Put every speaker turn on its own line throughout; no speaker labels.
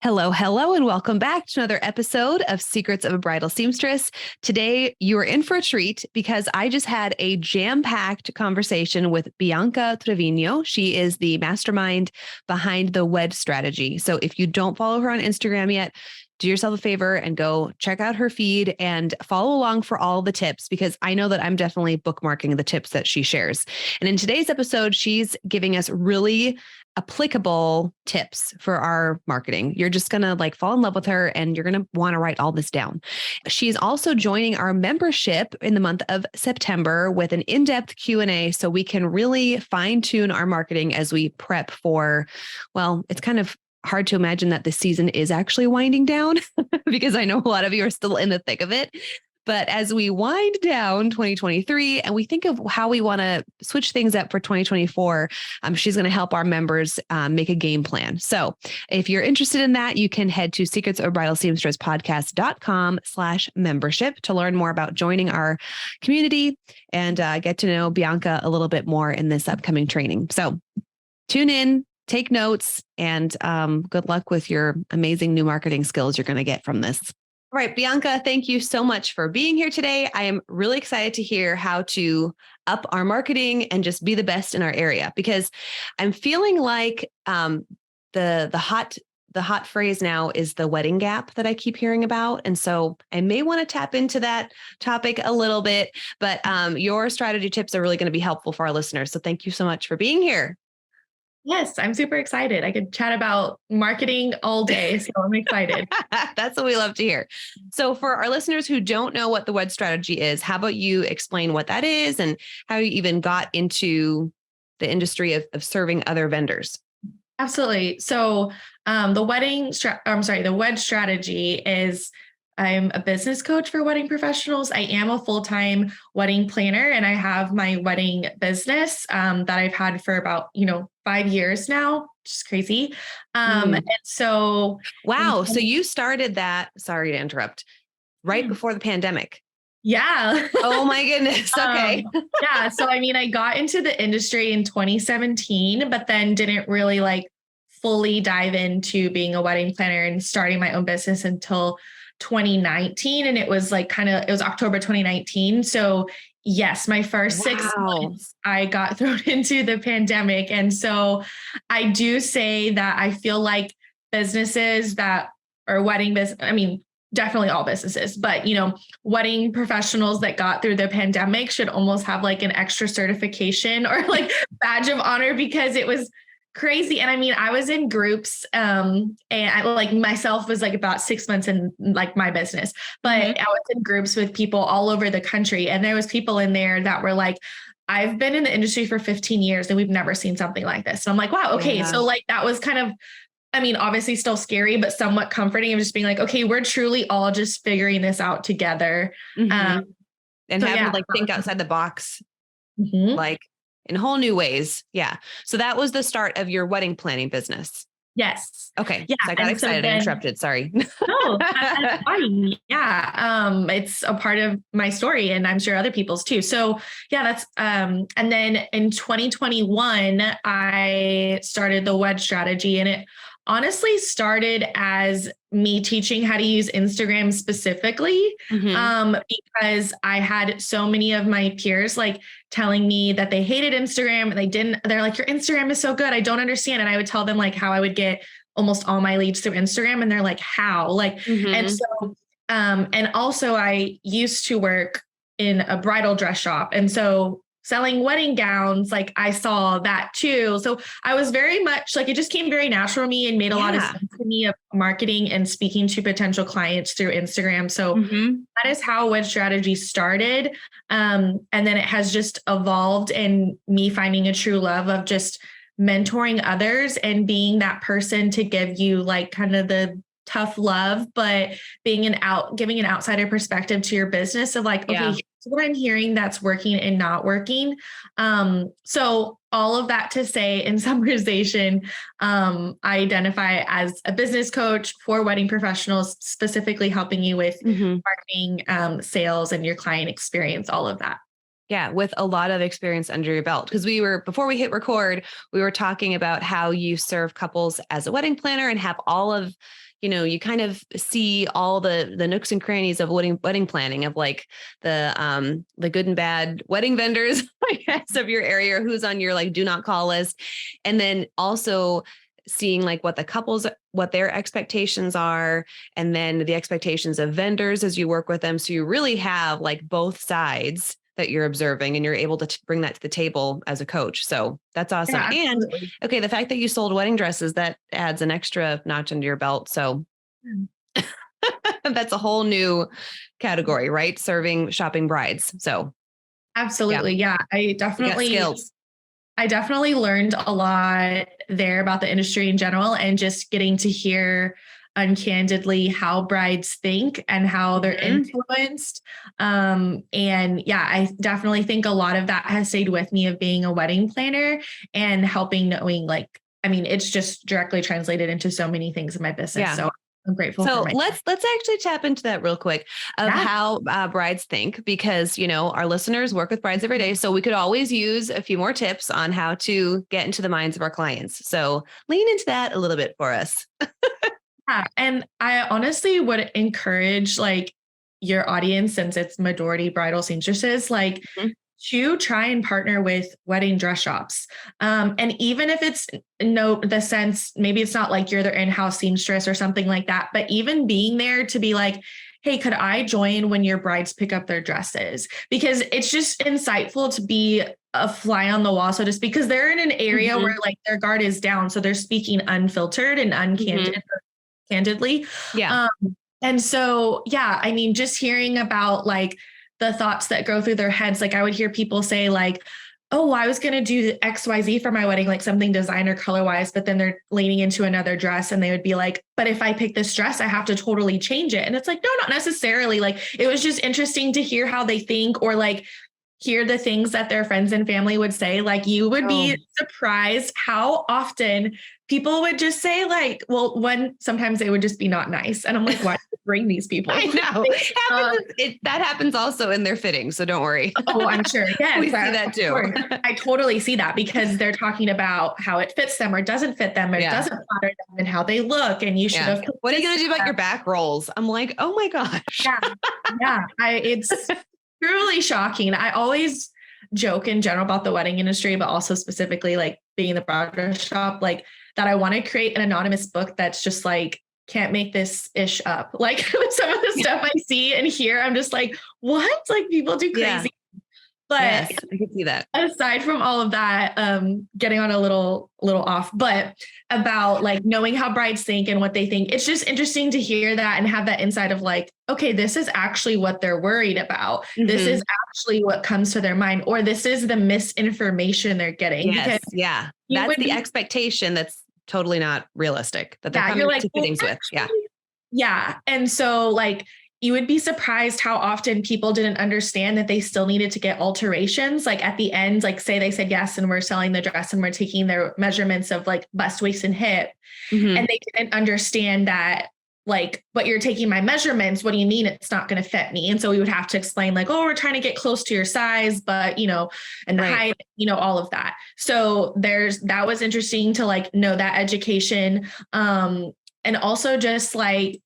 Hello, hello, and welcome back to another episode of Secrets of a Bridal Seamstress. Today, you are in for a treat because I just had a jam-packed conversation with Bianca Trevino. She is the mastermind behind the WED strategy. So if you don't follow her on Instagram yet, do yourself a favor and go check out her feed and follow along for all the tips, because I know that I'm definitely bookmarking the tips that she shares. And in today's episode, she's giving us really applicable tips for our marketing. You're just going to fall in love with her and you're going to want to write all this down. She's also joining our membership in the month of September with an in-depth Q&A so we can really fine tune our marketing as we prep for, well, it's kind of hard to imagine that the season is actually winding down because I know a lot of you are still in the thick of it. But as we wind down 2023 and we think of how we want to switch things up for 2024, she's going to help our members make a game plan. So if you're interested in that, you can head to secretsofbridalseamstresspodcast.com/membership to learn more about joining our community and get to know Bianca a little bit more in this upcoming training. So tune in, take notes, and good luck with your amazing new marketing skills you're going to get from this. All right, Bianca, thank you so much for being here today. I am really excited to hear how to up our marketing and just be the best in our area, because I'm feeling like the hot phrase now is the wedding gap that I keep hearing about. And so I may want to tap into that topic a little bit, but your strategy tips are really going to be helpful for our listeners. So thank you so much for being here.
Yes, I'm super excited. I could chat about marketing all day, so I'm excited.
That's what we love to hear. So for our listeners who don't know what the WED strategy is, how about you explain what that is and how you even got into the industry of serving other vendors?
Absolutely. So the WED strategy is, I'm a business coach for wedding professionals. I am a full-time wedding planner, and I have my wedding business that I've had for about, 5 years now, which is crazy. And so,
wow. So you started that, sorry to interrupt, right before the pandemic.
Yeah.
Oh my goodness. Okay.
Yeah. So, I got into the industry in 2017, but then didn't really fully dive into being a wedding planner and starting my own business until 2019. And it was it was October 2019. So yes, my first 6 months, I got thrown into the pandemic. And so I do say that I feel like businesses that are wedding business, definitely all businesses, but wedding professionals that got through the pandemic should almost have an extra certification or badge of honor, because it was crazy. And I was in groups and I myself was about 6 months in my business, but I was in groups with people all over the country. And there was people in there that were I've been in the industry for 15 years and we've never seen something like this. And I'm wow, okay. Yeah. So that was kind of, obviously still scary, but somewhat comforting of just being okay, we're truly all just figuring this out together.
And having to think outside the box, in whole new ways. Yeah. So that was the start of your wedding planning business.
Yes.
Okay. Yeah. So I got excited and interrupted. Sorry.
No, that's fine. Yeah. It's a part of my story and I'm sure other people's too. So yeah, that's, and then in 2021, I started the WED strategy, and it honestly started as me teaching how to use Instagram specifically, because I had so many of my peers telling me that they hated Instagram and they're your Instagram is so good, I don't understand. And I would tell them how I would get almost all my leads through Instagram, and they're how? And so, and also I used to work in a bridal dress shop. And so selling wedding gowns, I saw that too. So I was very much it just came very natural to me and made a lot of sense to me of marketing and speaking to potential clients through Instagram. So that is how WED strategy started. And then it has just evolved, and me finding a true love of just mentoring others and being that person to give you kind of the tough love, but giving an outsider perspective to your business of okay, here's what I'm hearing that's working and not working. So all of that to say, in summarization, I identify as a business coach for wedding professionals, specifically helping you with marketing, sales, and your client experience, all of that.
Yeah, with a lot of experience under your belt. Because before we hit record, we were talking about how you serve couples as a wedding planner and have all of, you kind of see all the nooks and crannies of wedding planning, of like the good and bad wedding vendors, I guess, of your area, who's on your like do not call list. And then also seeing like what their expectations are, and then the expectations of vendors as you work with them. So you really have like both sides that you're observing, and you're able to bring that to the table as a coach. So that's awesome.
Yeah,
and
absolutely.
okay, the fact that you sold wedding dresses, that adds an extra notch under your belt. So that's a whole new category, right? Shopping brides. So
Absolutely. Yeah.
you got skills.
I definitely learned a lot there about the industry in general, and just getting to hear uncandidly how brides think and how they're influenced. And yeah, I definitely think a lot of that has stayed with me, of being a wedding planner and helping, knowing like, I mean, it's just directly translated into so many things in my business.
Yeah.
So I'm grateful.
So let's actually tap into that real quick, of how brides think, because our listeners work with brides every day, so we could always use a few more tips on how to get into the minds of our clients. So lean into that a little bit for us.
Yeah, and I honestly would encourage like your audience, since it's majority bridal seamstresses, like to try and partner with wedding dress shops. And even if it's the sense, maybe it's not like you're their in-house seamstress or something like that, but even being there to be like, hey, could I join when your brides pick up their dresses? Because it's just insightful to be a fly on the wall, so to speak, because they're in an area where like their guard is down. So they're speaking unfiltered and candidly.
Yeah.
And so, yeah, I mean, just hearing about like the thoughts that go through their heads, like I would hear people say like, oh, I was going to do XYZ for my wedding, like something designer color wise, but then they're leaning into another dress and they would be like, but if I pick this dress, I have to totally change it. And it's like, no, not necessarily. Like, it was just interesting to hear how they think, or like hear the things that their friends and family would say. Like, you would be surprised how often people would just say like, well, sometimes they would just be not nice. And I'm like, why do you bring these people?
I know. That happens also in their fittings, so don't worry.
Oh, I'm sure. Yes,
we see that too.
I totally see that, because they're talking about how it fits them or doesn't fit them, or doesn't flatter them, and how they look. And you should have.
What are you going to do about your back rolls? I'm like, oh my gosh.
Yeah. It's truly shocking. I always joke in general about the wedding industry, but also specifically like being the bridal shop, like that I want to create an anonymous book that's just like, can't make this ish up. Like some of the stuff I see and hear, I'm just like, what? Like, people do crazy. But
yes, I can see that.
Aside from all of that, getting on a little off, but about like knowing how brides think and what they think, it's just interesting to hear that and have that insight of like, okay, this is actually what they're worried about. This is actually what comes to their mind, or this is the misinformation they're getting.
Yes, that's the expectation that's totally not realistic that they're coming to fittings with.
Yeah. And so like, you would be surprised how often people didn't understand that they still needed to get alterations. Like at the end, like say they said yes, and we're selling the dress and we're taking their measurements of like bust, waist, and hip. And they didn't understand that, like, but you're taking my measurements. What do you mean it's not going to fit me? And so we would have to explain like, oh, we're trying to get close to your size, but and the height, all of that. So that was interesting to like know that education. And also just like,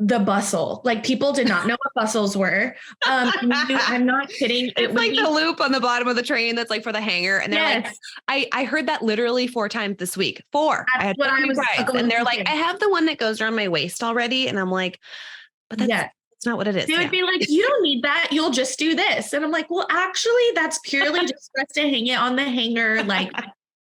the bustle, like people did not know what bustles were. I'm not kidding.
It's like the loop on the bottom of the train that's like for the hanger. And they're like, I heard that literally 4 times this week. 4. I had 4 brides, and they're like, I have the one that goes around my waist already. And I'm like, but that's not what it is.
They would be like, you don't need that. You'll just do this. And I'm like, well, actually, that's purely just for us to hang it on the hanger. Like,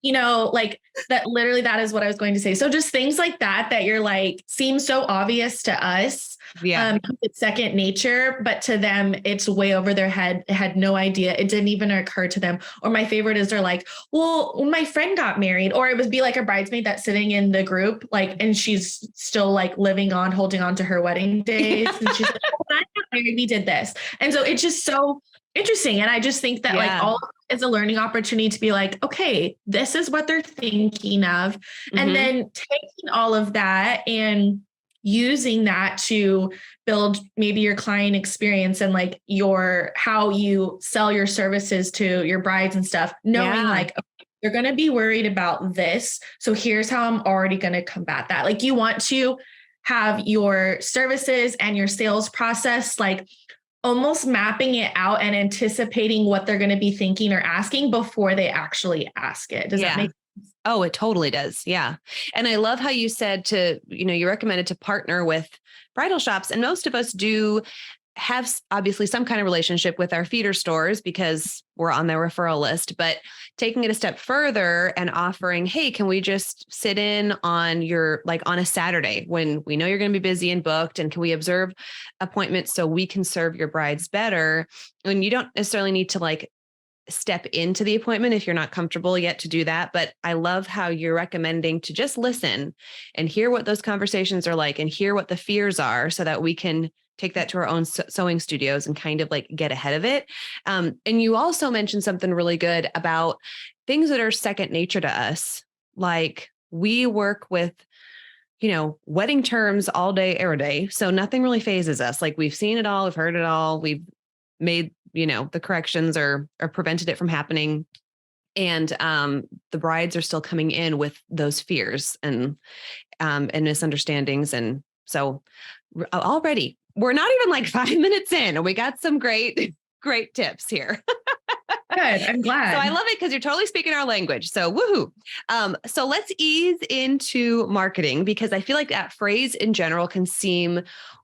like that, literally, that is what I was going to say. So just things like that you're like, seems so obvious to us. It's second nature, but to them, it's way over their head. It had no idea. It didn't even occur to them. Or my favorite is they're like, well, when my friend got married, or it would be like a bridesmaid that's sitting in the group, like, and she's still like holding on to her wedding days. And she's like, oh, when I got married, we did this. And so it's just so interesting. And I just think that like all is a learning opportunity to be like, okay, this is what they're thinking of. And then taking all of that and using that to build maybe your client experience and like how you sell your services to your brides and stuff, knowing like, okay, you're going to be worried about this. So here's how I'm already going to combat that. Like you want to have your services and your sales process, like almost mapping it out and anticipating what they're going to be thinking or asking before they actually ask it. Does that make sense?
Oh, it totally does. Yeah. And I love how you said you recommended to partner with bridal shops. And most of us do have obviously some kind of relationship with our feeder stores because we're on their referral list, but taking it a step further and offering, hey, can we just sit in on on a Saturday when we know you're going to be busy and booked, and can we observe appointments so we can serve your brides better? And you don't necessarily need to step into the appointment if you're not comfortable yet to do that. But I love how you're recommending to just listen and hear what those conversations are like and hear what the fears are so that we can take that to our own sewing studios and kind of get ahead of it. And you also mentioned something really good about things that are second nature to us. Like we work with, wedding terms all day, every day. So nothing really phases us. Like we've seen it all, we've heard it all. We've made, the corrections or prevented it from happening. And the brides are still coming in with those fears and misunderstandings. And so already we're not even 5 minutes in and we got some great tips here.
Good. I'm glad.
So I love it because you're totally speaking our language. So woohoo. So let's ease into marketing because I feel like that phrase in general can seem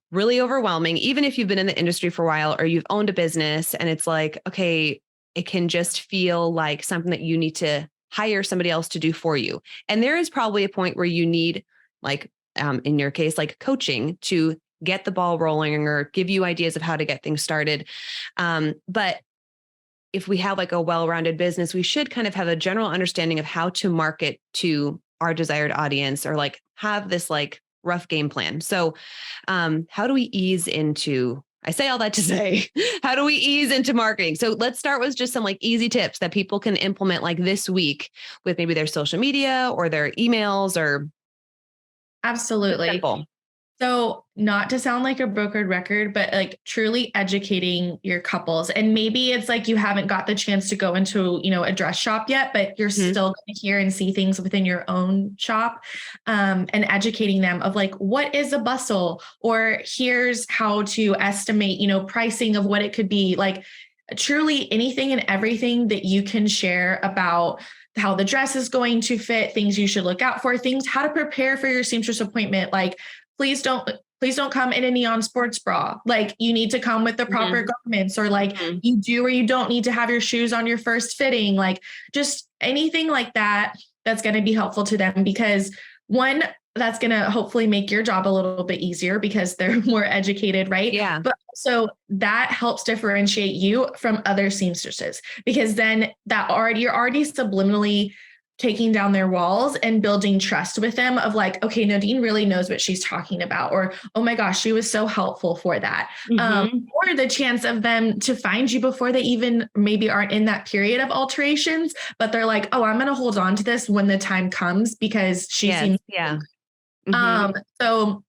really overwhelming, even if you've been in the industry for a while or you've owned a business and it's like, okay, it can just feel like something that you need to hire somebody else to do for you. And there is probably a point where you need in your case, coaching to get the ball rolling or give you ideas of how to get things started. But if we have a well-rounded business, we should kind of have a general understanding of how to market to our desired audience or have this rough game plan. So how do we ease into, I say all that to say, how do we ease into marketing? So let's start with just some easy tips that people can implement this week with maybe their social media or their emails or.
Absolutely.
Simple.
So not to sound like a brokered record, but truly educating your couples. And maybe it's you haven't got the chance to go into, a dress shop yet, but you're still going to hear and see things within your own shop and educating them of what is a bustle or here's how to estimate, pricing of what it could be truly anything and everything that you can share about how the dress is going to fit, things you should look out for, things, how to prepare for your seamstress appointment. Please don't come in a neon sports bra. You need to come with the proper garments or you do or you don't need to have your shoes on your first fitting. Just anything like that, that's going to be helpful to them because one, that's going to hopefully make your job a little bit easier because they're more educated, right?
Yeah.
But also that helps differentiate you from other seamstresses because then you're already subliminally taking down their walls and building trust with them of okay, Nadine really knows what she's talking about, or, oh my gosh, she was so helpful for that. Or the chance of them to find you before they even maybe aren't in that period of alterations, but they're like, oh, I'm going to hold on to this when the time comes because she seems.
Yeah.
So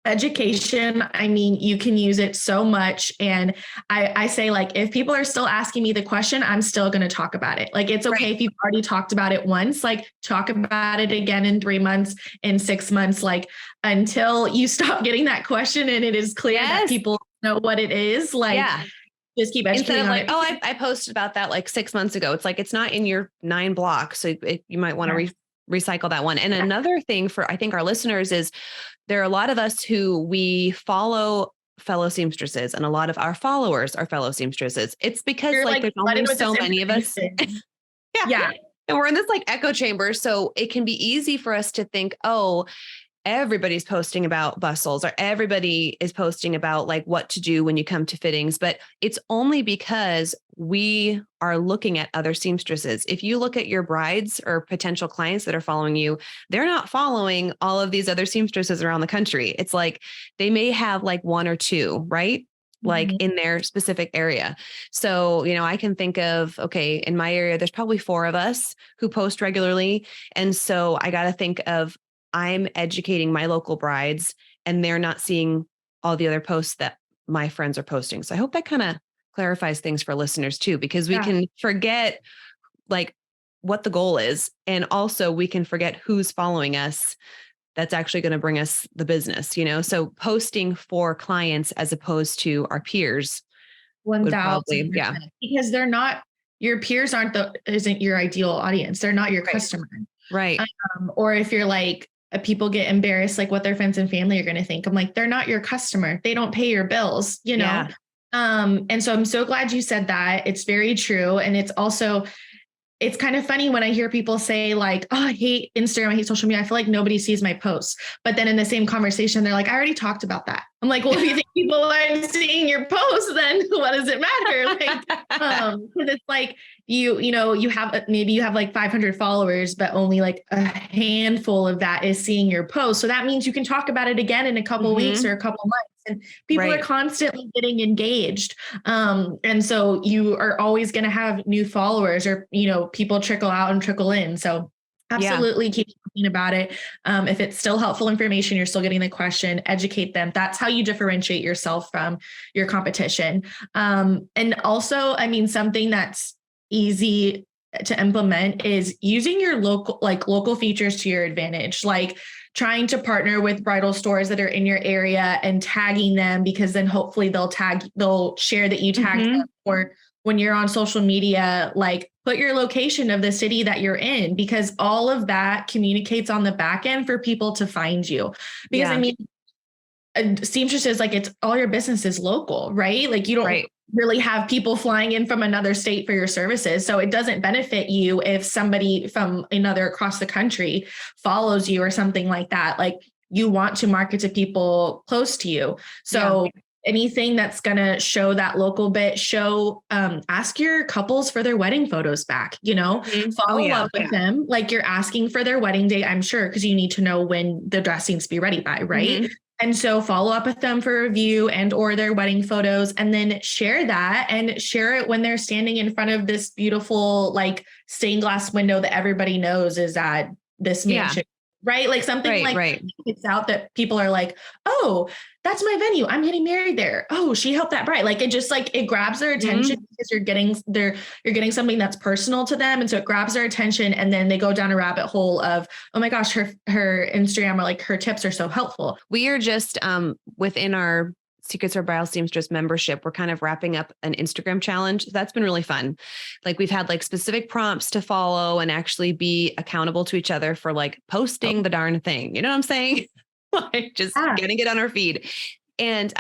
education, I mean, you can use it so much. And I say if people are still asking me the question, I'm still going to talk about it. It's okay if you've already talked about it once, talk about it again in 3 months, in 6 months, until you stop getting that question and it is clear that people know what it is. Just keep educating on it.
Oh, I posted about that 6 months ago. It's it's not in your 9 blocks. So you might want to recycle that one. And another thing for, I think our listeners is there are a lot of us who we follow fellow seamstresses and a lot of our followers are fellow seamstresses. It's because there's only so many of us.
Yeah.
And we're in this echo chamber. So it can be easy for us to think, oh, everybody's posting about bustles or everybody is posting about what to do when you come to fittings, but it's only because we are looking at other seamstresses. If you look at your brides or potential clients that are following you, they're not following all of these other seamstresses around the country. It's they may have one or two, right? In their specific area. So, I can think of, okay, in my area, there's probably 4 of us who post regularly. And so I got to think of, I'm educating my local brides and they're not seeing all the other posts that my friends are posting. So I hope that kind of clarifies things for listeners too, because we can forget like what the goal is. And also we can forget who's following us. That's actually going to bring us the business, so posting for clients as opposed to our peers
1,000%. Because they're not, your peers isn't your ideal audience. They're not your customer.
Right.
Or if you're like, people get embarrassed, like what their friends and family are going to think. I'm like, they're not your customer. They don't pay your bills,
Yeah.
And so I'm so glad you said that. It's very true. And it's kind of funny when I hear people say like, oh, I hate Instagram, I hate social media. I feel like nobody sees my posts. But then in the same conversation, they're like, I already talked about that. I'm like, well, if you think people aren't seeing your posts, then what does it matter? Like, because it's like you have like 500 followers, but only like a handful of that is seeing your post. So that means you can talk about it again in a couple weeks or a couple months. And people are constantly getting engaged. And so you are always going to have new followers or, people trickle out and trickle in. So absolutely keep talking about it. If it's still helpful information, you're still getting the question, educate them. That's how you differentiate yourself from your competition. And also, something that's easy to implement is using your local features to your advantage, like trying to partner with bridal stores that are in your area and tagging them, because then hopefully they'll share that you tagged them. Or when you're on social media, like put your location of the city that you're in, because all of that communicates on the back end for people to find you. Because seamstress is like, it's all your business is local, right? Like you don't really have people flying in from another state for your services. So it doesn't benefit you if somebody from across the country follows you or something like that. Like you want to market to people close to you. So anything that's going to show that local bit, ask your couples for their wedding photos back, follow up with them. Like you're asking for their wedding date, I'm sure, because you need to know when the dress needs to be ready by, right? And so follow up with them for review and or their wedding photos, and then share that and share it when they're standing in front of this beautiful, like stained glass window that everybody knows is at this mansion, right? Like something it's out that people are like, oh, that's my venue. I'm getting married there. Oh, she helped that bride. Like it just like it grabs their attention because you're getting something that's personal to them. And so it grabs their attention, and then they go down a rabbit hole of, oh my gosh, her Instagram or like her tips are so helpful.
We are just within our Secrets of a Bridal Seamstress membership, we're kind of wrapping up an Instagram challenge. That's been really fun. Like we've had like specific prompts to follow and actually be accountable to each other for like posting the darn thing. You know what I'm saying? Like just getting it on our feed. And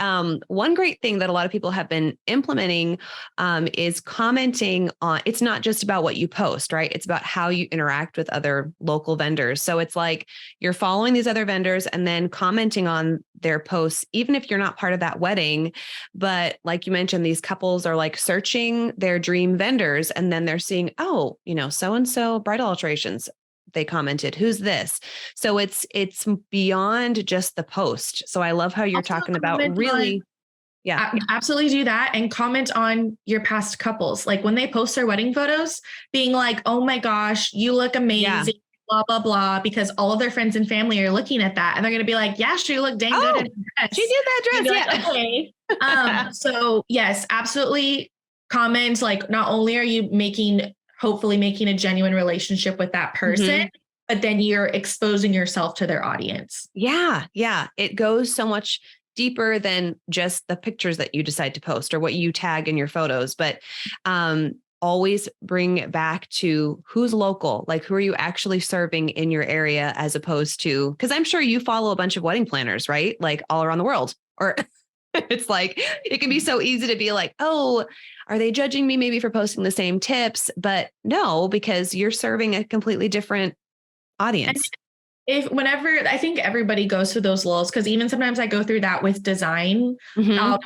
one great thing that a lot of people have been implementing is commenting on, it's not just about what you post, right? It's about how you interact with other local vendors. So it's like you're following these other vendors and then commenting on their posts, even if you're not part of that wedding. But like you mentioned, these couples are like searching their dream vendors, and then they're seeing, oh, so-and-so bridal alterations. They commented, who's this? So it's beyond just the post. So I love how you're also talking about really.
Absolutely do that. And comment on your past couples. Like when they post their wedding photos, being like, oh my gosh, you look amazing, blah, blah, blah, because all of their friends and family are looking at that. And they're going to be like, yeah, she looked dang good in her dress.
She did that dress.
Like, okay. So yes, absolutely comment. Like not only are you hopefully making a genuine relationship with that person, but then you're exposing yourself to their audience.
Yeah. It goes so much deeper than just the pictures that you decide to post or what you tag in your photos, but always bring it back to who's local, like who are you actually serving in your area, as opposed to, because I'm sure you follow a bunch of wedding planners, right? Like all around the world, or it's like, it can be so easy to be like, oh, are they judging me maybe for posting the same tips? But no, because you're serving a completely different audience.
Whenever I think everybody goes through those lulls, because even sometimes I go through that with design, I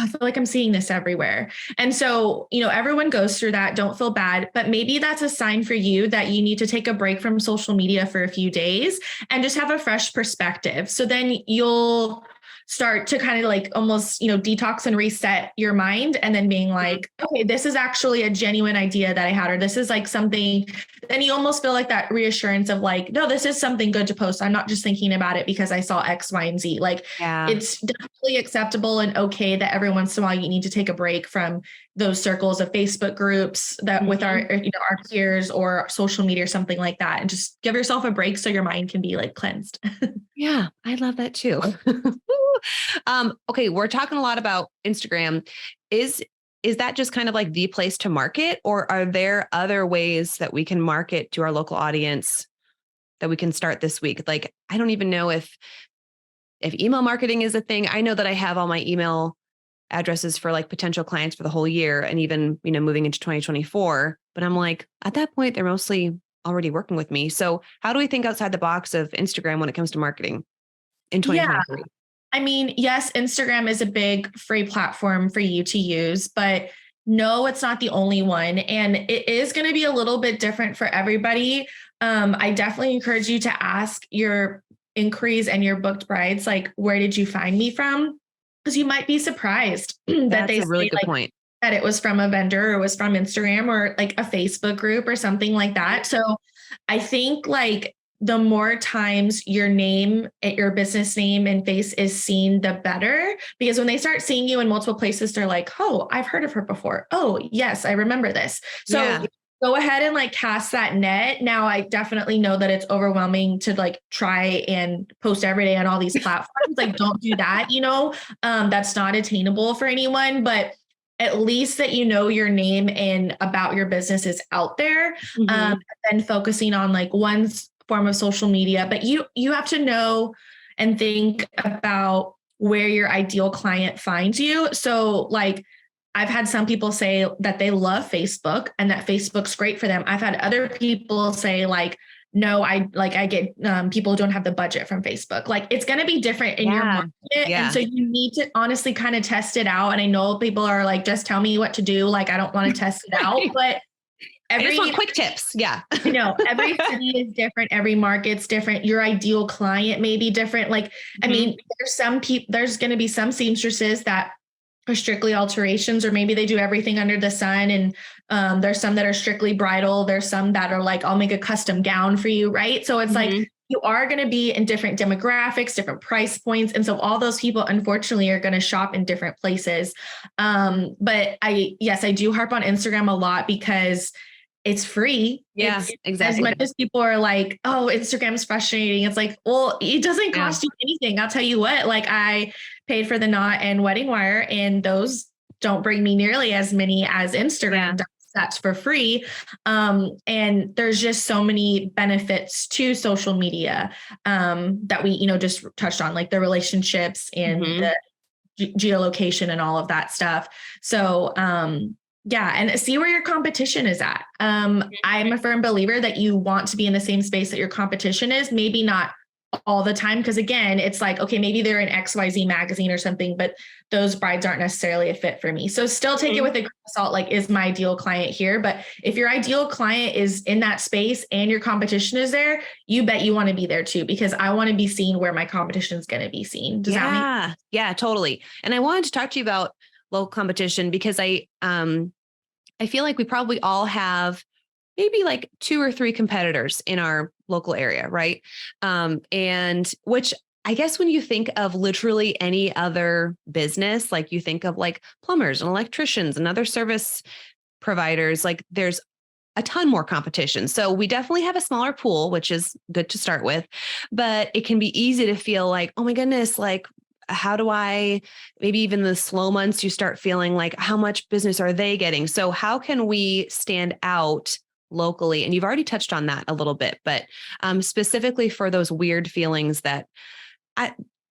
feel like I'm seeing this everywhere. And so, everyone goes through that. Don't feel bad, but maybe that's a sign for you that you need to take a break from social media for a few days and just have a fresh perspective. So then you'll start to kind of like almost, detox and reset your mind, and then being like, okay, this is actually a genuine idea that I had, or this is like something, then you almost feel like that reassurance of like, no, this is something good to post. I'm not just thinking about it because I saw X, Y, and Z. Like it's definitely acceptable and okay that every once in a while you need to take a break from those circles of Facebook groups that with our peers or social media or something like that, and just give yourself a break so your mind can be like cleansed.
Yeah, I love that too. Okay, we're talking a lot about Instagram. Is that just kind of like the place to market, or are there other ways that we can market to our local audience that we can start this week? Like, I don't even know if email marketing is a thing. I know that I have all my email addresses for like potential clients for the whole year, and even, moving into 2024. But I'm like, at that point, they're mostly already working with me. So how do we think outside the box of Instagram when it comes to marketing in 2023?
I mean, yes, Instagram is a big free platform for you to use, but no, it's not the only one. And it is going to be a little bit different for everybody. I definitely encourage you to ask your inquiries and your booked brides, like, where did you find me from? Because you might be surprised that
That's
they
a really
say,
good
like,
point.
that it was from a vendor or was from Instagram or like a Facebook group or something like that. So I think like the more times your name, your business name and face is seen, the better. Because when they start seeing you in multiple places, they're like, oh, I've heard of her before. Oh, yes, I remember this. So go ahead and like cast that net. Now, I definitely know that it's overwhelming to like try and post every day on all these platforms. Like, don't do that, that's not attainable for anyone. But at least that your name and about your business is out there, and then focusing on like one form of social media. But you have to know and think about where your ideal client finds you. So like, I've had some people say that they love Facebook and that Facebook's great for them. I've had other people say like, no, I get people who don't have the budget from Facebook. Like, it's going to be different in your market. And so you need to honestly kind of test it out. And I know people are like, just tell me what to do. Like, I don't want to test it out, but
I just want quick tips. Yeah.
Every city is different. Every market's different. Your ideal client may be different. Like, I mean, there's going to be some seamstresses that are strictly alterations, or maybe they do everything under the sun. And there's some that are strictly bridal. There's some that are like, I'll make a custom gown for you. Right. So it's like, you are going to be in different demographics, different price points. And so all those people, unfortunately, are going to shop in different places. But I do harp on Instagram a lot because it's free.
Yeah, exactly.
As much as people are like, oh, Instagram's frustrating. It's like, well, it doesn't cost you anything. I'll tell you what, like, I paid for the knot and wedding wire, and those don't bring me nearly as many as Instagram does. That's for free. And there's just so many benefits to social media that we, just touched on, like the relationships and the geolocation and all of that stuff. So, and see where your competition is at. I'm a firm believer that you want to be in the same space that your competition is, maybe not all the time. Because again, it's like, okay, maybe they're in XYZ magazine or something, but those brides aren't necessarily a fit for me. So still take it with a grain of salt, like, is my ideal client here? But if your ideal client is in that space and your competition is there, you bet you want to be there too, because I want to be seen where my competition is going to be seen. Does that make sense?
Yeah, totally. And I wanted to talk to you about local competition because I feel like we probably all have maybe like 2 or 3 competitors in our local area, right? And which I guess when you think of literally any other business, like you think of like plumbers and electricians and other service providers, like there's a ton more competition. So we definitely have a smaller pool, which is good to start with, but it can be easy to feel like, oh my goodness, like, how do I, maybe even the slow months, you start feeling like, how much business are they getting? So how can we stand out locally? And you've already touched on that a little bit, but specifically for those weird feelings that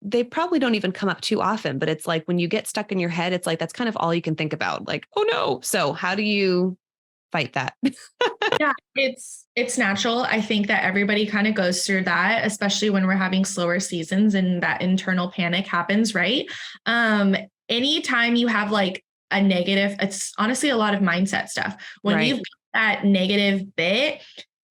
they probably don't even come up too often, but it's like when you get stuck in your head, it's like, that's kind of all you can think about. Like, oh no. So how do you fight that?
Yeah, it's natural. I think that everybody kind of goes through that, especially when we're having slower seasons and that internal panic happens, right? Anytime you have like a negative, it's honestly a lot of mindset stuff. When you've got that negative bit,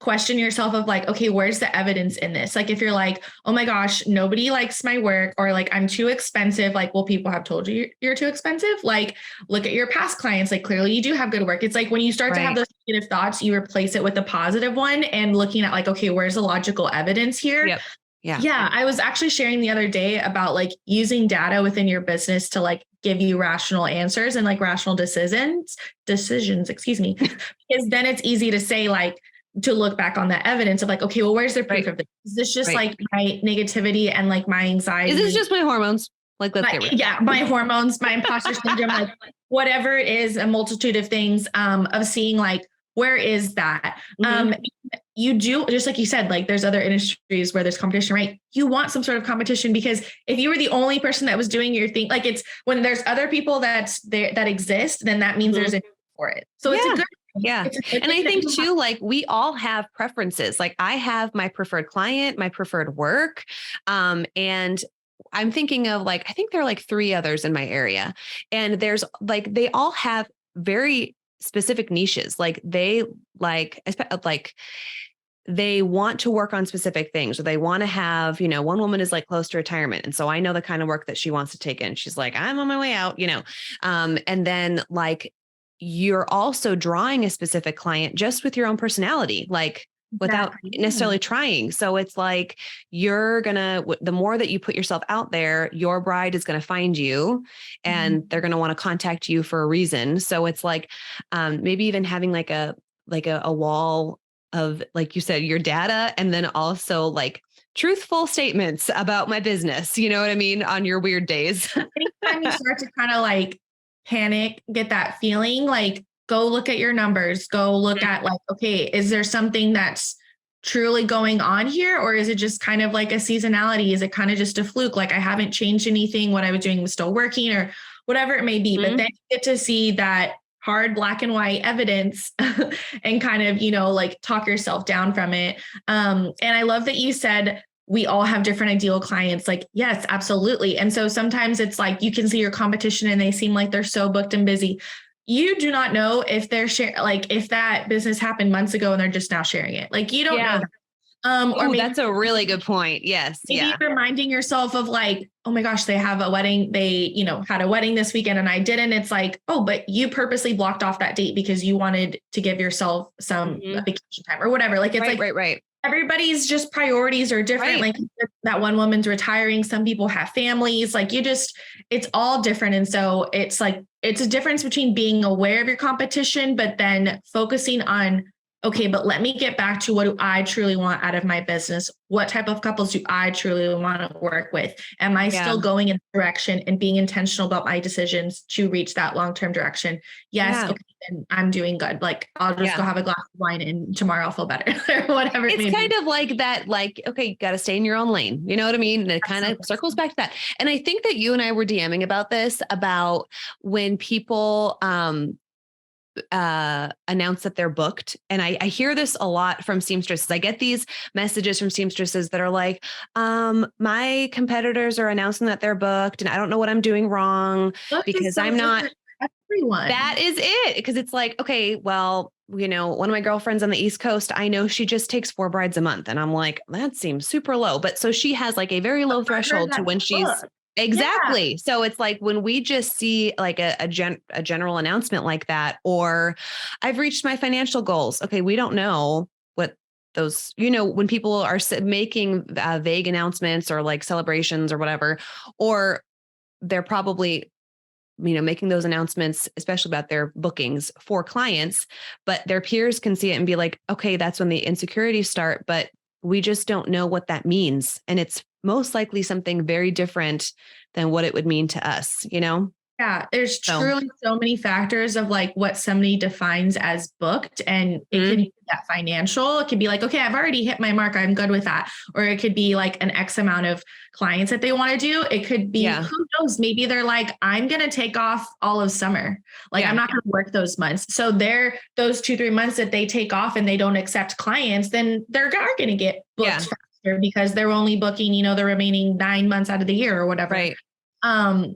question yourself of like, okay, where's the evidence in this? Like, if you're like, oh my gosh, nobody likes my work, or like, I'm too expensive. Like, well, people have told you you're too expensive. Like, look at your past clients. Like, clearly you do have good work. It's like when you start to have those negative thoughts, you replace it with a positive one and looking at like, okay, where's the logical evidence here?
Yep.
Yeah. I was actually sharing the other day about like using data within your business to like give you rational answers and like rational decisions, excuse me, because then it's easy to say like, to look back on that evidence of like, okay, well, where's the proof of this? Is this just like my negativity and like my anxiety?
Is this just my hormones? Like, let's get rid of
it. My hormones, my imposter syndrome, like whatever it is, a multitude of things, of seeing like, where is that? You do, just like you said, like there's other industries where there's competition, right? You want some sort of competition, because if you were the only person that was doing your thing, like it's when there's other people that's there that exist, then that means there's a for it. So it's a good.
Yeah. And I think too, like we all have preferences. Like I have my preferred client, my preferred work. And I'm thinking of like, I think there are like 3 others in my area, and there's like, they all have very specific niches. Like they they want to work on specific things, or they want to have, one woman is like close to retirement. And so I know the kind of work that she wants to take in. She's like, I'm on my way out, and then like, you're also drawing a specific client just with your own personality, like without necessarily trying. So it's like, the more that you put yourself out there, your bride is going to find you, and they're going to want to contact you for a reason. So it's like, maybe even having like a wall of, like you said, your data, and then also like truthful statements about my business. You know what I mean? On your weird days.
Anytime you start to kind of like panic, get that feeling, like go look at your numbers, go look at like, okay, is there something that's truly going on here? Or is it just kind of like a seasonality? Is it kind of just a fluke? Like I haven't changed anything. What I was doing was still working, or whatever it may be. But then you get to see that hard black and white evidence and kind of, like talk yourself down from it. And I love that you said, we all have different ideal clients. Like, yes, absolutely. And so sometimes it's like, you can see your competition and they seem like they're so booked and busy. You do not know if they're like if that business happened months ago and they're just now sharing it. Like, you don't know that.
Or maybe, that's a really good point. Yes.
Maybe reminding yourself of like, oh my gosh, they have a wedding. They, had a wedding this weekend and I didn't. It's like, oh, but you purposely blocked off that date because you wanted to give yourself some vacation time or whatever. Like, it's right. Everybody's just priorities are different. Like that one woman's retiring. Some people have families. Like it's all different. And so it's like, it's a difference between being aware of your competition, but then focusing on, okay, but let me get back to what do I truly want out of my business? What type of couples do I truly want to work with? Am I still going in the direction and being intentional about my decisions to reach that long-term direction? Yes. Okay, then I'm doing good. Like I'll just go have a glass of wine and tomorrow I'll feel better or whatever.
It's kind of like that, like, okay, you got to stay in your own lane. You know what I mean? And it kind of circles back to that. And I think that you and I were DMing about this, about when people, announce that they're booked. And I hear this a lot from seamstresses. I get these messages from seamstresses that are like, my competitors are announcing that they're booked and I don't know what I'm doing wrong because I'm not everyone. That is it. Because it's like, okay, well, one of my girlfriends on the East Coast, I know she just takes 4 brides a month. And I'm like, that seems super low. But so she has like a very low threshold to when she's exactly. Yeah. So it's like when we just see like a general announcement like that, or I've reached my financial goals. Okay. We don't know what those, when people are making vague announcements or like celebrations or whatever, or they're probably, making those announcements, especially about their bookings for clients, but their peers can see it and be like, okay, that's when the insecurities start, but we just don't know what that means. And it's most likely something very different than what it would mean to us,
Yeah, there's truly so many factors of like what somebody defines as booked, and it could be that financial. It could be like, okay, I've already hit my mark. I'm good with that. Or it could be like an X amount of clients that they want to do. It could be, who knows, maybe they're like, I'm going to take off all of summer. Like I'm not going to work those months. So those 2-3 months that they take off and they don't accept clients, then they're going to get booked faster because they're only booking, the remaining 9 months out of the year or whatever.
Right.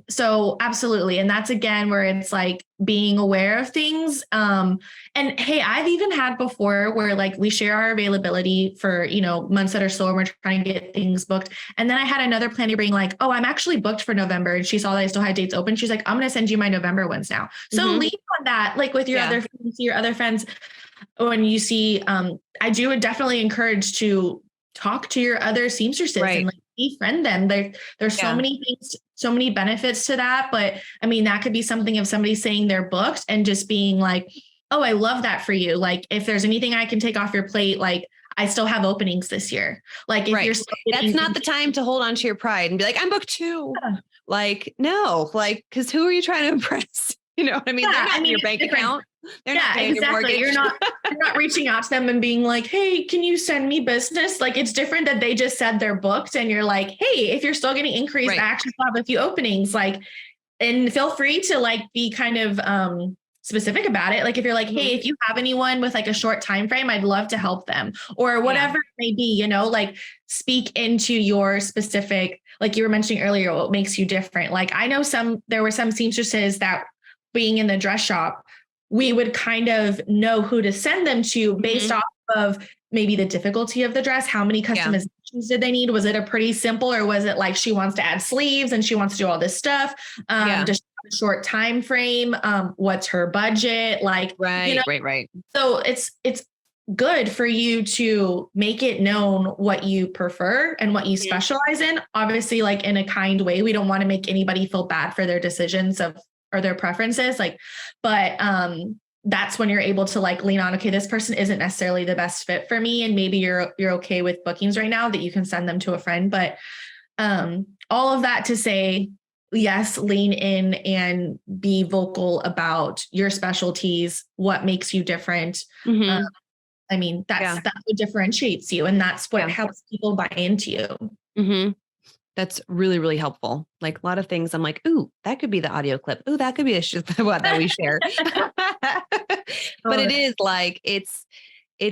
So absolutely. And that's again where it's like being aware of things. And hey, I've even had before where like we share our availability for, months that are slow and we're trying to get things booked. And then I had another planner being like, oh, I'm actually booked for November. And she saw that I still had dates open. She's like, I'm going to send you my November ones now. So lean on that, like with your other friends, when you see, I do definitely encourage to talk to your other seamstresses and like befriend them. There's so many things, so many benefits to that. But I mean, that could be something of somebody saying they're booked and just being like, oh, I love that for you. Like if there's anything I can take off your plate, like I still have openings this year. Like if you're still
that's not the time to hold on to your pride and be like, I'm booked too. Like, no, like, cause who are you trying to impress? You know what I mean? They're not in your bank account. They're not paying your mortgage.
You're not reaching out to them and being like, hey, can you send me business? Like it's different that they just said they're booked and you're like, hey, if you're still getting increased, I actually have a few openings. Like, and feel free to like be kind of specific about it. Like if you're like, hey, if you have anyone with like a short time frame, I'd love to help them or whatever it may be, like speak into your specific, like you were mentioning earlier, what makes you different. Like I know there were some seamstresses that being in the dress shop, we would kind of know who to send them to based off of maybe the difficulty of the dress. How many customizations did they need? Was it a pretty simple, or was it like she wants to add sleeves and she wants to do all this stuff? Just a short time frame. What's her budget? Like,
right.
So it's good for you to make it known what you prefer and what you specialize in. Obviously, like in a kind way. We don't want to make anybody feel bad for their decisions or their preferences, but that's when you're able to like lean on, okay, this person isn't necessarily the best fit for me. And maybe you're okay with bookings right now that you can send them to a friend. But all of that to say, yes, lean in and be vocal about your specialties, what makes you different. I mean, that's what differentiates you. And that's what helps people buy into you.
That's really, really helpful. Like a lot of things I'm like, ooh, that could be the audio clip. Ooh, that could be what that we share. But it is like, it's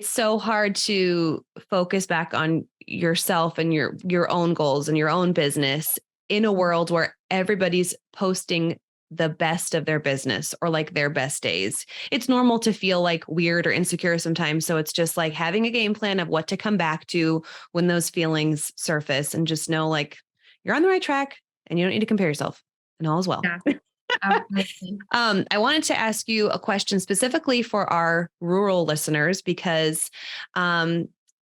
so hard to focus back on yourself and your own goals and your own business in a world where everybody's posting the best of their business or like their best days. It's normal to feel like weird or insecure sometimes. So it's just like having a game plan of what to come back to when those feelings surface and just know like, you're on the right track and you don't need to compare yourself and all is well. I wanted to ask you a question specifically for our rural listeners, because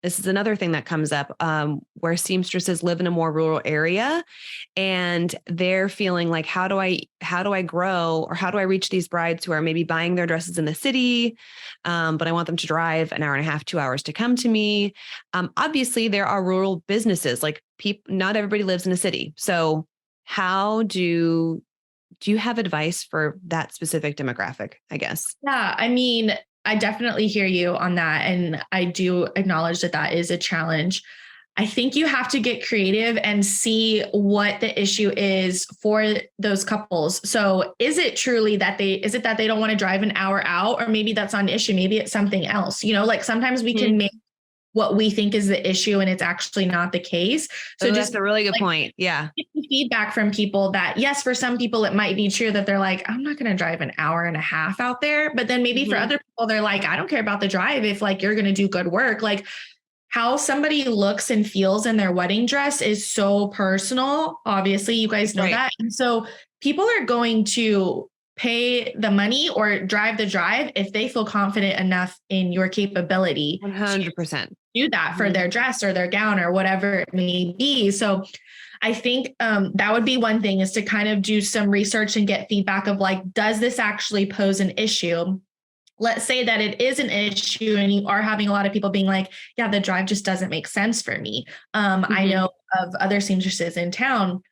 this is another thing that comes up where seamstresses live in a more rural area and they're feeling like, how do I grow, or how do I reach these brides who are maybe buying their dresses in the city, but I want them to drive an hour and a half, 2 hours to come to me. Obviously, there are rural businesses, like not everybody lives in a city. So how do you have advice for that specific demographic, I guess?
Yeah, I mean, I definitely hear you on that. And I do acknowledge that is a challenge. I think you have to get creative and see what the issue is for those couples. So is it truly that they don't want to drive an hour out, or maybe that's not an issue. Maybe it's something else, like sometimes we can make what we think is the issue and it's actually not the case. So
that's a really good point. Yeah.
Get feedback from people that, yes, for some people, it might be true that they're like, I'm not going to drive an hour and a half out there. But then maybe for other people, they're like, I don't care about the drive if like, you're going to do good work. Like how somebody looks and feels in their wedding dress is so personal. Obviously, you guys know that. And so people are going to pay the money or drive the drive if they feel confident enough in your capability.
100%.
Do that for their dress or their gown or whatever it may be. So I think that would be one thing, is to kind of do some research and get feedback of like, does this actually pose an issue? Let's say that it is an issue and you are having a lot of people being like, yeah, the drive just doesn't make sense for me. I know of other seamstresses in town.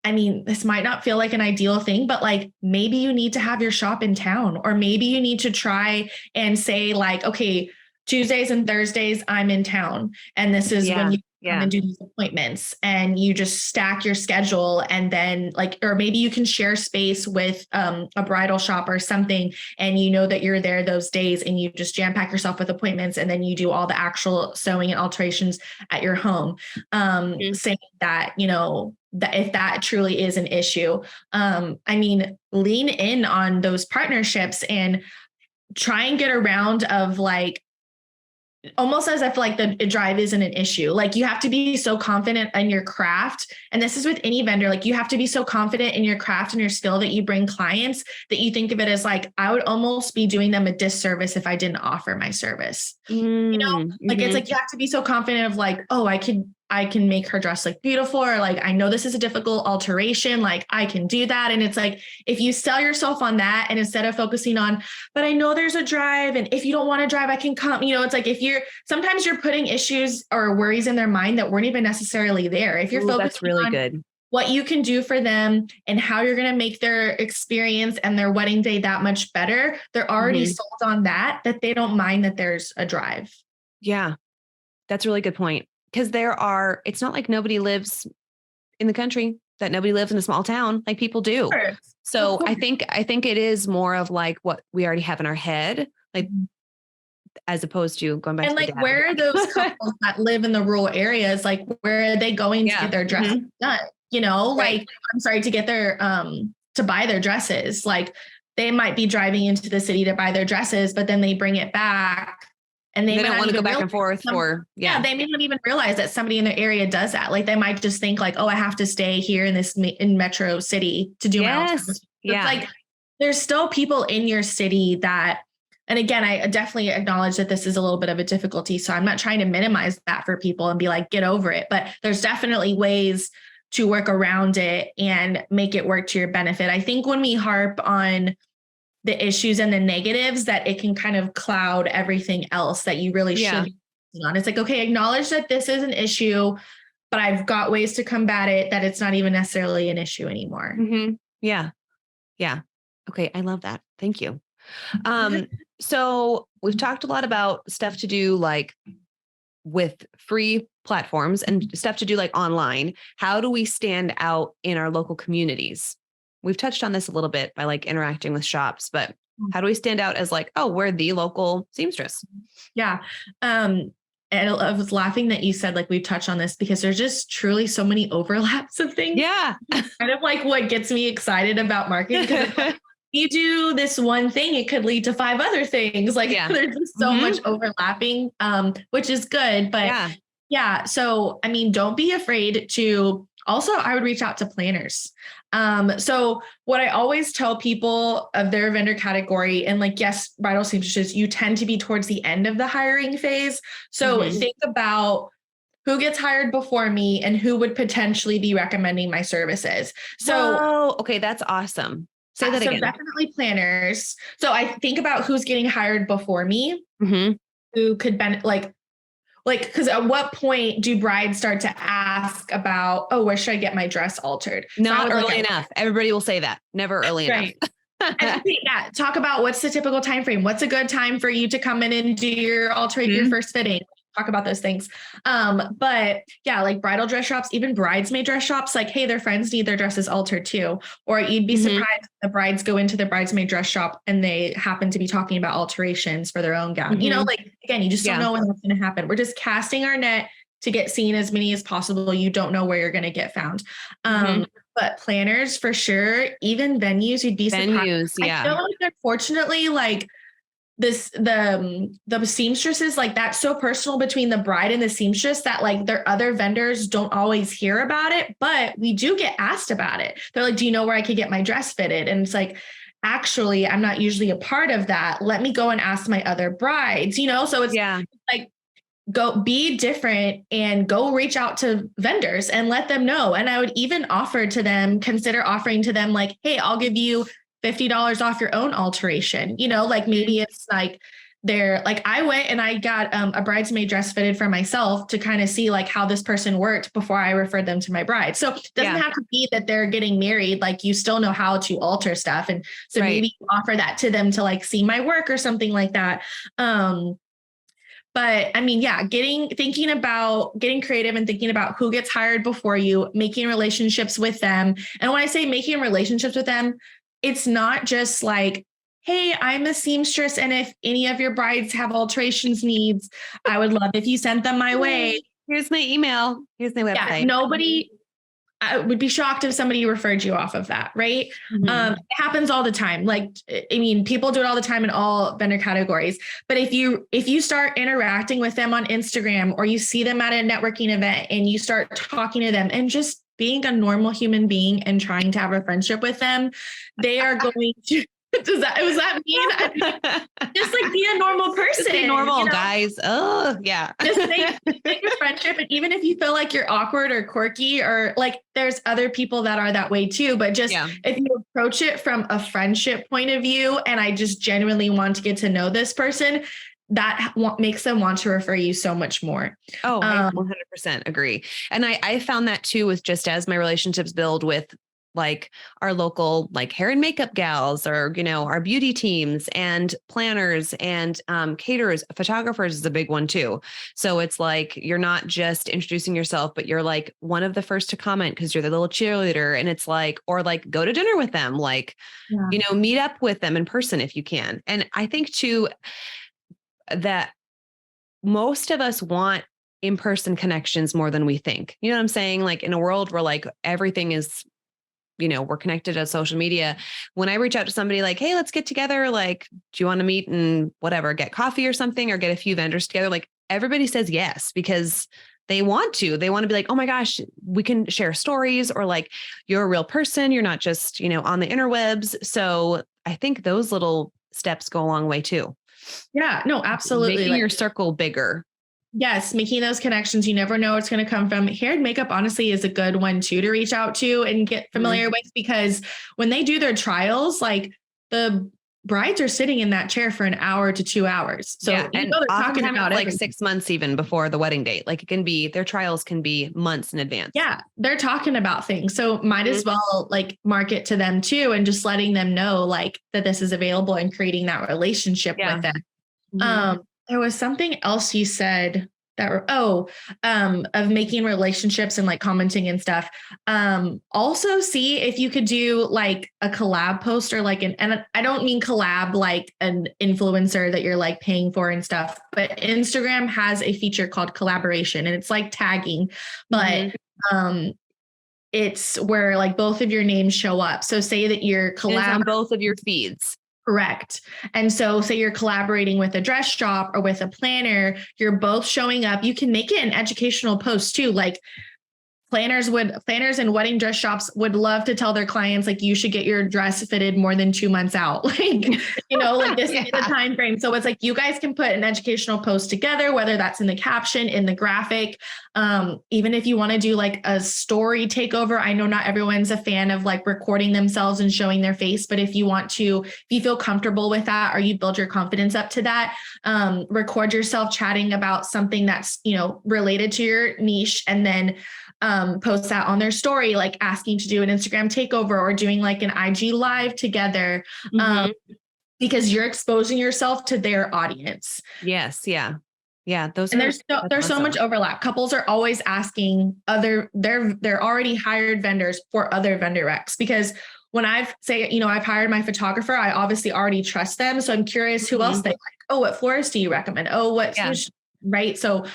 I mean, this might not feel like an ideal thing, but like maybe you need to have your shop in town, or maybe you need to try and say like, okay, Tuesdays and Thursdays I'm in town, and this is when you come and do these appointments, and you just stack your schedule, and then like, or maybe you can share space with a bridal shop or something, and you know that you're there those days, and you just jam pack yourself with appointments, and then you do all the actual sewing and alterations at your home. Saying that, you know, that if that truly is an issue, I mean, lean in on those partnerships and try and get around of like, almost as if like the drive isn't an issue. Like you have to be so confident in your craft. And this is with any vendor, like you have to be so confident in your craft and your skill that you bring clients that you think of it as like, I would almost be doing them a disservice if I didn't offer my service. You know, like it's like, you have to be so confident of like, oh, I can make her dress look beautiful, or like, I know this is a difficult alteration, like I can do that. And it's like, if you sell yourself on that, and instead of focusing on, but I know there's a drive, and if you don't want to drive, I can come, you know, it's like, sometimes you're putting issues or worries in their mind that weren't even necessarily there. If you're focusing
that's really
on
good.
What you can do for them and how you're going to make their experience and their wedding day that much better, they're already sold on that they don't mind that there's a drive.
Yeah, that's a really good point. Because it's not like nobody lives in the country, that nobody lives in a small town, like people do.
Sure.
So I think it is more of like what we already have in our head, like as opposed to going back
and
to
like, where are those couples that live in the rural areas? Like, where are they going to get their dresses done? You know, like, I'm sorry, to get their, to buy their dresses. Like they might be driving into the city to buy their dresses, but then they bring it back. And they don't want to go back and forth they may not even realize that somebody in their area does that. Like they might just think like, oh, I have to stay here in Metro City to do my alternative. It's like, there's still people in your city that, and again, I definitely acknowledge that this is a little bit of a difficulty. So I'm not trying to minimize that for people and be like, get over it, but there's definitely ways to work around it and make it work to your benefit. I think when we harp on the issues and the negatives, that it can kind of cloud everything else that you really should be on. It's like, okay, acknowledge that this is an issue, but I've got ways to combat it, that it's not even necessarily an issue anymore.
Yeah. Okay. I love that. Thank you. So we've talked a lot about stuff to do like with free platforms and stuff to do like online. How do we stand out in our local communities? We've touched on this a little bit by like interacting with shops, but how do we stand out as like, oh, we're the local seamstress?
Yeah. And I was laughing that you said like we've touched on this, because there's just truly so many overlaps of things.
Yeah.
Kind of like what gets me excited about marketing. Because you do this one thing, it could lead to 5 other things. Like there's just so much overlapping, which is good. But so, I mean, don't be afraid to also, I would reach out to planners. So what I always tell people of their vendor category, and like, yes, bridal seamstresses, you tend to be towards the end of the hiring phase. So think about who gets hired before me and who would potentially be recommending my services. So,
okay, that's awesome. Say that again.
So definitely planners. So I think about who's getting hired before me, who could benefit, because at what point do brides start to ask about, oh, where should I get my dress altered?
Not early enough. Everybody will say that. Never early enough.
And talk about what's the typical time frame. What's a good time for you to come in and do your your first fitting? Talk about those things. But yeah, like bridal dress shops, even bridesmaid dress shops, like, hey, their friends need their dresses altered too. Or you'd be surprised if the brides go into the bridesmaid dress shop and they happen to be talking about alterations for their own gown. You know, like, again, you just don't know when that's going to happen. We're just casting our net to get seen as many as possible. You don't know where you're going to get found. But planners for sure, even venues, you'd be surprised. I feel like, unfortunately, like, the seamstresses, like, that's so personal between the bride and the seamstress that like their other vendors don't always hear about it, but we do get asked about it. They're like, do you know where I could get my dress fitted? And it's like, actually, I'm not usually a part of that. Let me go and ask my other brides, you know? So it's like, go be different and go reach out to vendors and let them know. And I would even consider offering to them like, hey, I'll give you $50 off your own alteration. You know, like maybe it's like I went and I got a bridesmaid dress fitted for myself to kind of see like how this person worked before I referred them to my bride. So it doesn't have to be that they're getting married. Like, you still know how to alter stuff. And so maybe offer that to them to like see my work or something like that. But I mean, yeah, thinking about getting creative and thinking about who gets hired before you, making relationships with them. And when I say making relationships with them, it's not just like, hey, I'm a seamstress. And if any of your brides have alterations needs, I would love if you sent them my way.
Here's my email. Here's my website.
Yeah, nobody, I would be shocked if somebody referred you off of that, right? It happens all the time. Like, I mean, people do it all the time in all vendor categories. But if you start interacting with them on Instagram, or you see them at a networking event and you start talking to them and just being a normal human being and trying to have a friendship with them, they are going to. Was that mean? Just like be a normal person.
Just be normal, guys. Oh, yeah.
Just make a friendship. And even if you feel like you're awkward or quirky, or like there's other people that are that way too, but just if you approach it from a friendship point of view, and I just genuinely want to get to know this person, that makes them want to refer you so much more.
Oh, I 100% agree. And I found that too, with just as my relationships build with like our local, like hair and makeup gals, or, our beauty teams and planners and caterers, photographers is a big one too. So it's like, you're not just introducing yourself, but you're like one of the first to comment because you're the little cheerleader. And it's like, or like go to dinner with them, like, meet up with them in person if you can. And I think too, that most of us want in-person connections more than we think. You know what I'm saying? Like in a world where like everything is, we're connected to social media. When I reach out to somebody like, hey, let's get together. Like, do you want to meet and whatever, get coffee or something, or get a few vendors together? Like everybody says yes, because they want to be like, oh my gosh, we can share stories, or like, you're a real person. You're not just, on the interwebs. So I think those little steps go a long way too.
Yeah, no, absolutely.
Making your circle bigger.
Yes, making those connections. You never know what's going to come from. Hair and makeup, honestly, is a good one too to reach out to and get familiar with, because when they do their trials, like the brides are sitting in that chair for an hour to 2 hours. So
and
they're talking about
like 6 months even before the wedding date. Like their trials can be months in advance.
Yeah, they're talking about things. So might as well like market to them too, and just letting them know like that this is available and creating that relationship with them. There was something else you said that of making relationships and like commenting and stuff. Also see if you could do like a collab post, or like and I don't mean collab like an influencer that you're like paying for and stuff, but Instagram has a feature called collaboration, and it's like tagging, but it's where like both of your names show up. So say that you're
collab on both of your feeds.
Correct. And so say you're collaborating with a dress shop or with a planner, you're both showing up. You can make it an educational post too. Like planners and wedding dress shops would love to tell their clients, like, you should get your dress fitted more than 2 months out. Like, like this is the time frame. So it's like, you guys can put an educational post together, whether that's in the caption, in the graphic, even if you want to do like a story takeover. I know not everyone's a fan of like recording themselves and showing their face, but if you feel comfortable with that, or you build your confidence up to that, record yourself chatting about something that's, related to your niche, and then post that on their story, like asking to do an Instagram takeover or doing like an IG live together, because you're exposing yourself to their audience.
Yes. Yeah. Yeah.
There's so much overlap. Couples are always asking they're already hired vendors for other vendor recs, because when I've hired my photographer, I obviously already trust them. So I'm curious who else they like. Oh, what florist do you recommend? Oh, right. So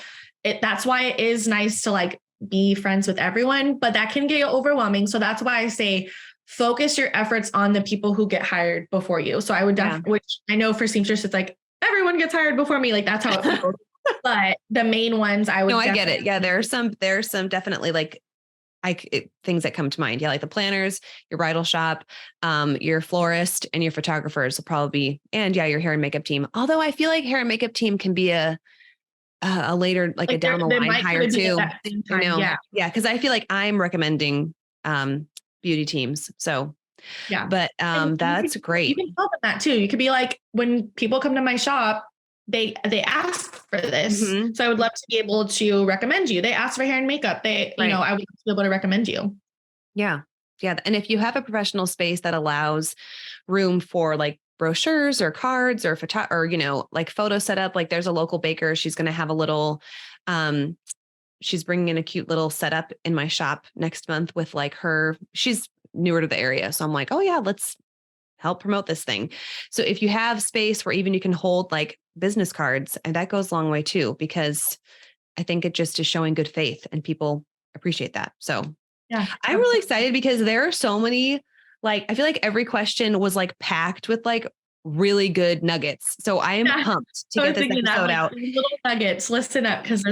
that's why it is nice to like be friends with everyone, but that can get overwhelming. So that's why I say focus your efforts on the people who get hired before you. So I would which I know for seamstress, it's like everyone gets hired before me. Like that's how it feels. But the main ones I would.
No, I get it. Yeah. There's some definitely like things that come to mind. Yeah. Like the planners, your bridal shop, your florist, and your photographers will probably be, and your hair and makeup team. Although I feel like hair and makeup team can be a later, like a down the line hire too. Yeah. Cause I feel like I'm recommending, beauty teams. So, but, that's great.
You can tell them that too. You could be like, when people come to my shop, they ask for this. So I would love to be able to recommend you. They ask for hair and makeup. I would love to be able to recommend you.
Yeah. Yeah. And if you have a professional space that allows room for like brochures or cards or like photo setup. Like there's a local baker. She's going to have a little, she's bringing in a cute little setup in my shop next month with like she's newer to the area. So I'm like, oh yeah, let's help promote this thing. So if you have space where even you can hold like business cards, and that goes a long way too, because I think it just is showing good faith and people appreciate that. So
yeah,
I'm really excited because there are so many, like, I feel like every question was like packed with like really good nuggets. So I am pumped to get this episode out.
Little nuggets, listen up. Cause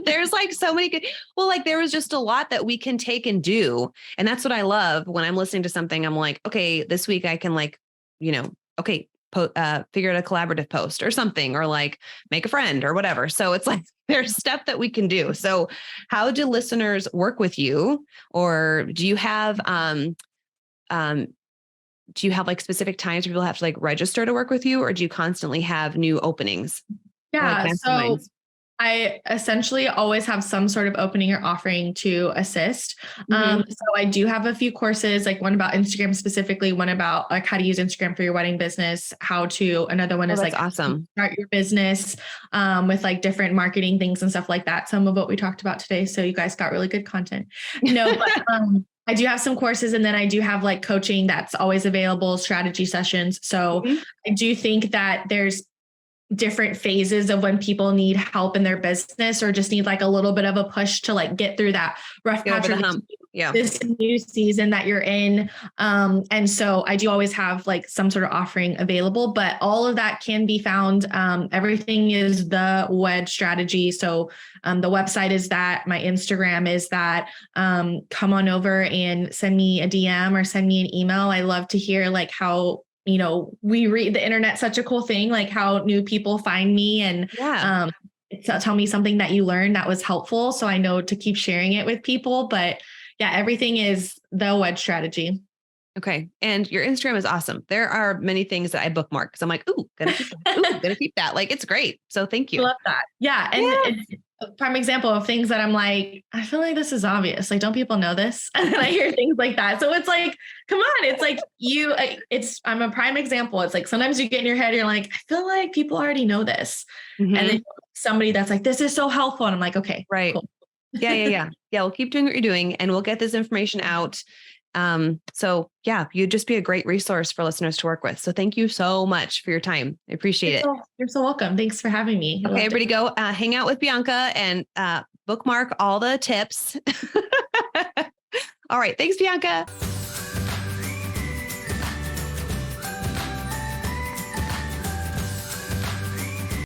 there's like so many good, well, like there was just a lot that we can take and do. And that's what I love when I'm listening to something. I'm like, okay, this week I can like, figure out a collaborative post or something, or like make a friend or whatever. So it's like, there's stuff that we can do. So how do listeners work with you? Or do you have, like specific times where people have to like register to work with you, or do you constantly have new openings?
Yeah. So I essentially always have some sort of opening or offering to assist. So I do have a few courses, like one about Instagram specifically, one about like how to use Instagram for your wedding business, another one is like
awesome.
Start your business with like different marketing things and stuff like that. Some of what we talked about today. So you guys got really good content. But I do have some courses, and then I do have like coaching that's always available, strategy sessions. So I do think that there's different phases of when people need help in their business or just need like a little bit of a push to like get through that rough patch of this new season that you're in. And so I do always have like some sort of offering available, but all of that can be found. Everything is the WED strategy. So the website is that, my Instagram is that. Come on over and send me a DM or send me an email. I love to hear like how, we read the internet, such a cool thing, like how new people find me and tell me something that you learned that was helpful. So I know to keep sharing it with people, but yeah, everything is the WED strategy.
Okay. And your Instagram is awesome. There are many things that I bookmark because I'm like, ooh, gonna keep that. Ooh, gonna keep that. Like, it's great. So thank you.
I love that. Yeah. And it's a prime example of things that I'm like, I feel like this is obvious. Like, don't people know this? And then I hear things like that. So it's like, come on. It's like I'm a prime example. It's like, sometimes you get in your head, you're like, I feel like people already know this. And then somebody that's like, this is so helpful. And I'm like, okay,
right.
Cool.
Yeah. We'll keep doing what you're doing and we'll get this information out. So yeah, you'd just be a great resource for listeners to work with. So thank you so much for your time. I appreciate it.
You're so welcome. Thanks for having me.
Okay, everybody go hang out with Bianca and bookmark all the tips. All right. Thanks, Bianca.